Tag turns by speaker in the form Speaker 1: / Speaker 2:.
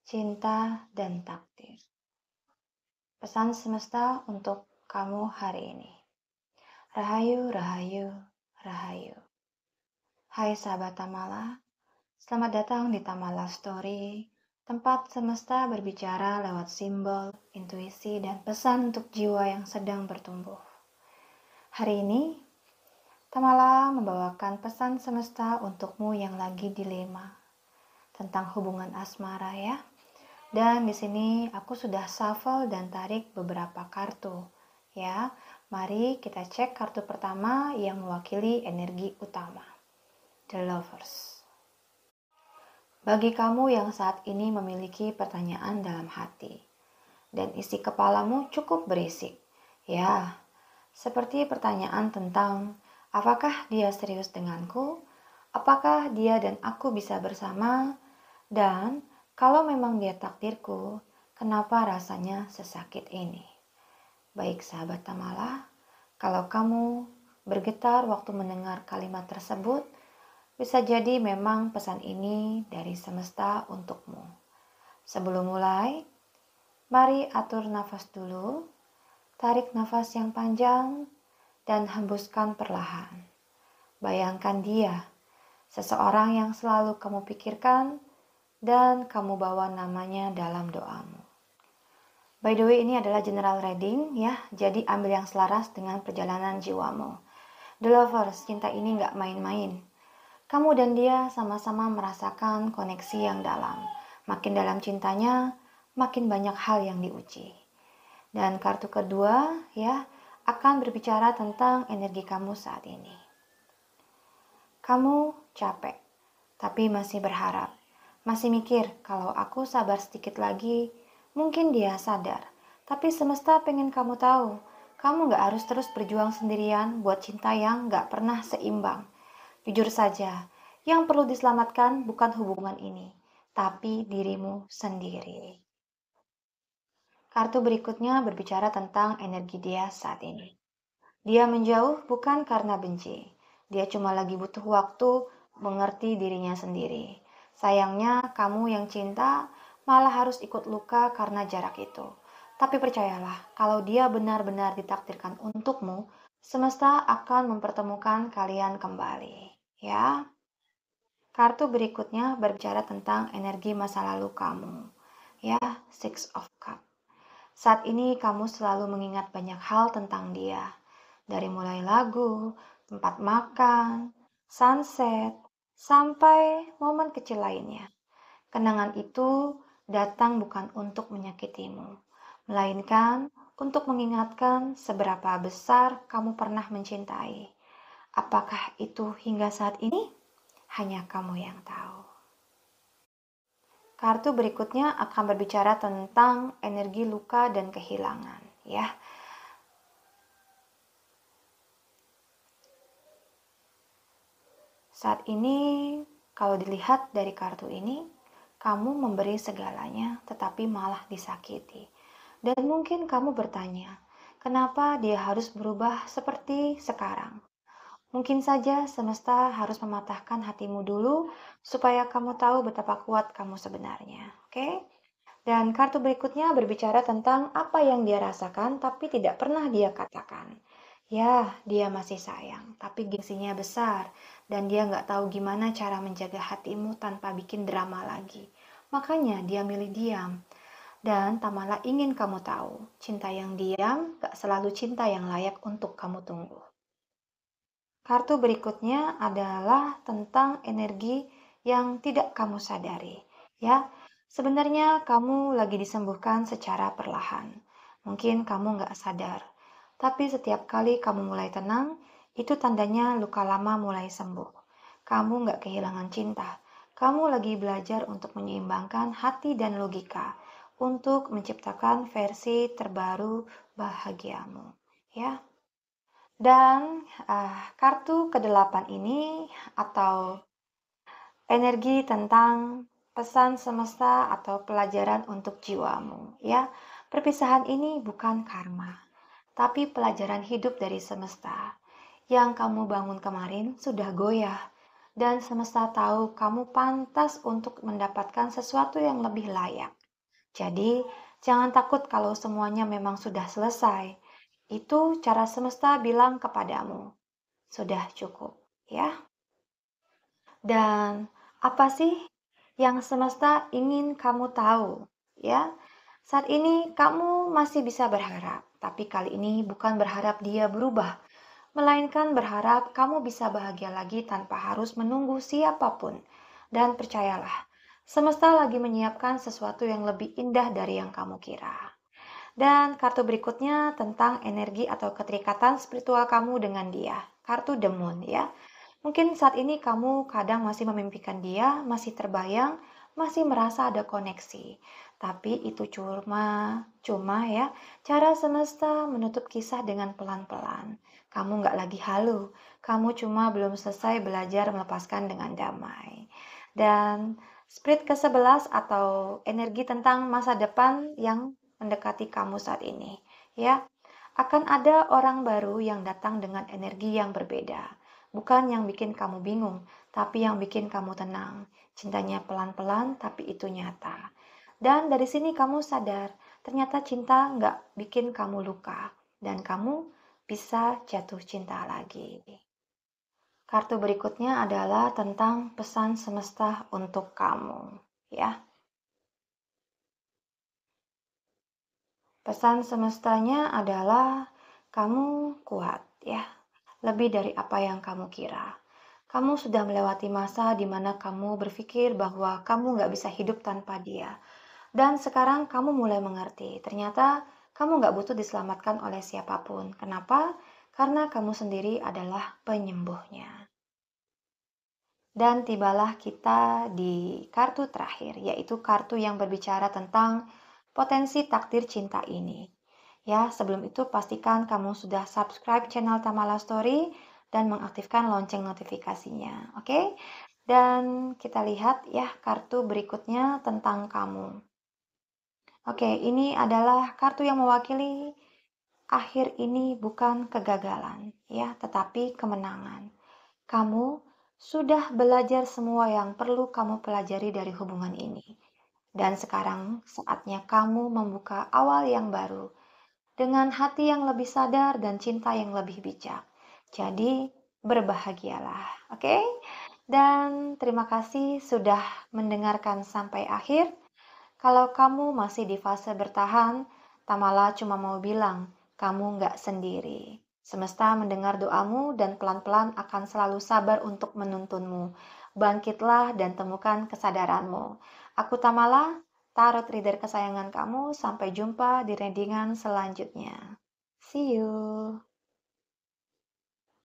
Speaker 1: Cinta dan takdir. Pesan semesta untuk kamu hari ini. Rahayu, rahayu, rahayu. Hai sahabat Tamala, selamat datang di Tamala Story, tempat semesta berbicara lewat simbol, intuisi, dan pesan untuk jiwa yang sedang bertumbuh. Hari ini, Tamala membawakan pesan semesta untukmu yang lagi dilema tentang hubungan asmara ya. Dan di sini aku sudah shuffle dan tarik beberapa kartu. Ya, mari kita cek kartu pertama yang mewakili energi utama. The Lovers. Bagi kamu yang saat ini memiliki pertanyaan dalam hati dan isi kepalamu cukup berisik. Ya, seperti pertanyaan tentang apakah dia serius denganku? Apakah dia dan aku bisa bersama? Dan kalau memang dia takdirku, kenapa rasanya sesakit ini? Baik sahabat Tamala, kalau kamu bergetar waktu mendengar kalimat tersebut, bisa jadi memang pesan ini dari semesta untukmu. Sebelum mulai, mari atur nafas dulu, tarik nafas yang panjang, dan hembuskan perlahan. Bayangkan dia, seseorang yang selalu kamu pikirkan, dan kamu bawa namanya dalam doamu. By the way, ini adalah general reading ya, jadi ambil yang selaras dengan perjalanan jiwamu. The Lovers, cinta ini gak main-main. Kamu dan dia sama-sama merasakan koneksi yang dalam. Makin dalam cintanya, makin banyak hal yang diuji. Dan kartu kedua ya, akan berbicara tentang energi kamu saat ini. Kamu capek, tapi masih berharap. Masih mikir, kalau aku sabar sedikit lagi, mungkin dia sadar. Tapi semesta pengen kamu tahu, kamu gak harus terus berjuang sendirian buat cinta yang gak pernah seimbang. Jujur saja, yang perlu diselamatkan bukan hubungan ini, tapi dirimu sendiri. Kartu berikutnya berbicara tentang energi dia saat ini. Dia menjauh bukan karena benci. Dia cuma lagi butuh waktu mengerti dirinya sendiri. Sayangnya kamu yang cinta malah harus ikut luka karena jarak itu. Tapi percayalah, kalau dia benar-benar ditakdirkan untukmu, semesta akan mempertemukan kalian kembali. Ya, kartu berikutnya berbicara tentang energi masa lalu kamu. Ya, Six of Cups. Saat ini kamu selalu mengingat banyak hal tentang dia. Dari mulai lagu, tempat makan, sunset, sampai momen kecil lainnya. Kenangan itu datang bukan untuk menyakitimu, melainkan untuk mengingatkan seberapa besar kamu pernah mencintai. Apakah itu hingga saat ini? Hanya kamu yang tahu. Kartu berikutnya akan berbicara tentang energi luka dan kehilangan, ya. Saat ini, kalau dilihat dari kartu ini, kamu memberi segalanya tetapi malah disakiti. Dan mungkin kamu bertanya, kenapa dia harus berubah seperti sekarang? Mungkin saja semesta harus mematahkan hatimu dulu supaya kamu tahu betapa kuat kamu sebenarnya. Oke? Dan kartu berikutnya berbicara tentang apa yang dia rasakan tapi tidak pernah dia katakan. Ya, dia masih sayang, tapi gengsinya besar dan dia nggak tahu gimana cara menjaga hatimu tanpa bikin drama lagi. Makanya dia milih diam. Dan Tamala ingin kamu tahu, cinta yang diam gak selalu cinta yang layak untuk kamu tunggu. Kartu berikutnya adalah tentang energi yang tidak kamu sadari. Ya, sebenarnya kamu lagi disembuhkan secara perlahan. Mungkin kamu nggak sadar. Tapi setiap kali kamu mulai tenang, itu tandanya luka lama mulai sembuh. Kamu nggak kehilangan cinta. Kamu lagi belajar untuk menyeimbangkan hati dan logika untuk menciptakan versi terbaru bahagiamu. Ya. Dan kartu ke-8 ini atau energi tentang pesan semesta atau pelajaran untuk jiwamu. Ya, perpisahan ini bukan karma, tapi pelajaran hidup dari semesta. Yang kamu bangun kemarin sudah goyah, Dan semesta tahu kamu pantas untuk mendapatkan sesuatu yang lebih layak. Jadi, jangan takut kalau semuanya memang sudah selesai. Itu cara semesta bilang kepadamu. Sudah cukup, ya. Dan apa sih yang semesta ingin kamu tahu, ya? Saat ini kamu masih bisa berharap, tapi kali ini bukan berharap dia berubah, melainkan berharap kamu bisa bahagia lagi tanpa harus menunggu siapapun. Dan percayalah, semesta lagi menyiapkan sesuatu yang lebih indah dari yang kamu kira. Dan kartu berikutnya tentang energi atau keterikatan spiritual kamu dengan dia. Kartu The Moon, ya. Mungkin saat ini kamu kadang masih memimpikan dia, masih terbayang, masih merasa ada koneksi. Tapi itu cuma ya, cara semesta menutup kisah dengan pelan-pelan. Kamu nggak lagi halu, kamu cuma belum selesai belajar melepaskan dengan damai. Dan spirit ke-11 atau energi tentang masa depan yang mendekati kamu saat ini, ya. Akan ada orang baru yang datang dengan energi yang berbeda. Bukan yang bikin kamu bingung, tapi yang bikin kamu tenang. Cintanya pelan-pelan, tapi itu nyata. Dan dari sini kamu sadar, ternyata cinta nggak bikin kamu luka. Dan kamu bisa jatuh cinta lagi. Kartu berikutnya adalah tentang pesan semesta untuk kamu. Ya, pesan semestanya adalah kamu kuat ya. Lebih dari apa yang kamu kira. Kamu sudah melewati masa di mana kamu berpikir bahwa kamu nggak bisa hidup tanpa dia. Dan sekarang kamu mulai mengerti, ternyata kamu nggak butuh diselamatkan oleh siapapun. Kenapa? Karena kamu sendiri adalah penyembuhnya. Dan tibalah kita di kartu terakhir, yaitu kartu yang berbicara tentang potensi takdir cinta ini. Ya, sebelum itu pastikan kamu sudah subscribe channel Tamala Story dan mengaktifkan lonceng notifikasinya, oke? Dan kita lihat ya kartu berikutnya tentang kamu. Oke, ini adalah kartu yang mewakili akhir ini bukan kegagalan, ya, tetapi kemenangan. Kamu sudah belajar semua yang perlu kamu pelajari dari hubungan ini. Dan sekarang saatnya kamu membuka awal yang baru dengan hati yang lebih sadar dan cinta yang lebih bijak. Jadi, berbahagialah, oke? Dan terima kasih sudah mendengarkan sampai akhir. Kalau kamu masih di fase bertahan, Tamala cuma mau bilang, kamu nggak sendiri. Semesta mendengar doamu dan pelan-pelan akan selalu sabar untuk menuntunmu. Bangkitlah dan temukan kesadaranmu. Aku Tamala, tarot reader kesayangan kamu. Sampai jumpa di readingan selanjutnya. See you.